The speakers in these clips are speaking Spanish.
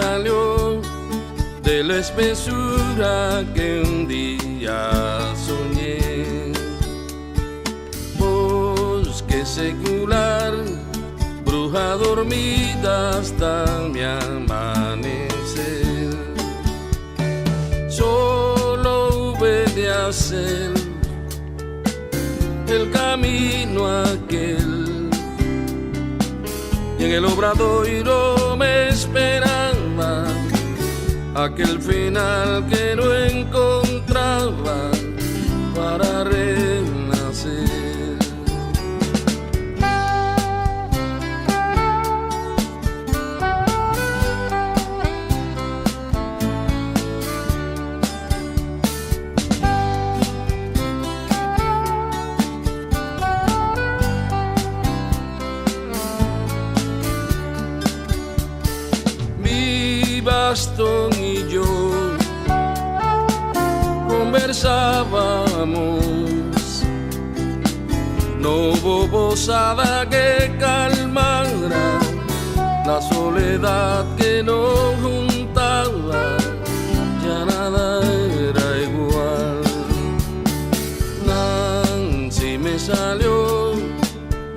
salió de la espesura que un día soñé. Bosque secular, bruja dormida hasta mi amanecer. Solo hube de hacer el camino aquel, y en el obradoiro me esperaba aquel final que no encontraba para renacer. Bastón y yo conversábamos, no hubo posada que calmara la soledad que nos juntaba, ya nada era igual. Nancy me salió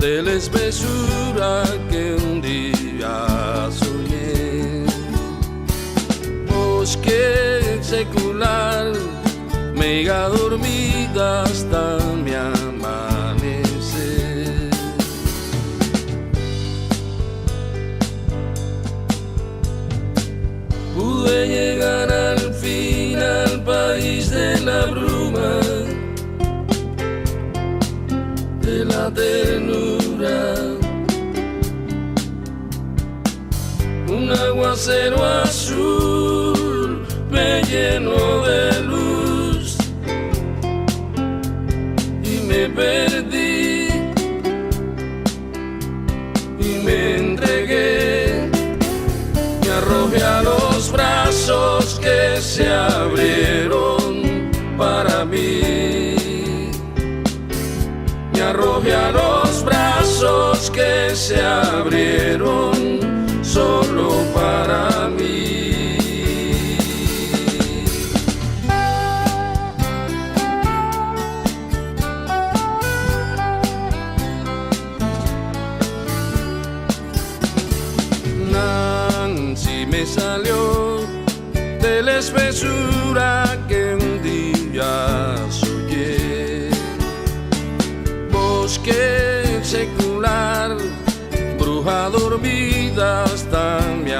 de la espesura que un día soñé. Bosque secular, mega dormida hasta mi amanecer. Pude llegar al fin al país de la bruma, de la ternura. Un aguacero azul me llenó de luz y me perdí y me entregué, me arrojé a los brazos que se abrieron para mí, me arrojé a los brazos que se abrieron solo para mí. Nancy me salió de la espesura que un día soñé. Bosque secular, bruja dormida hasta mi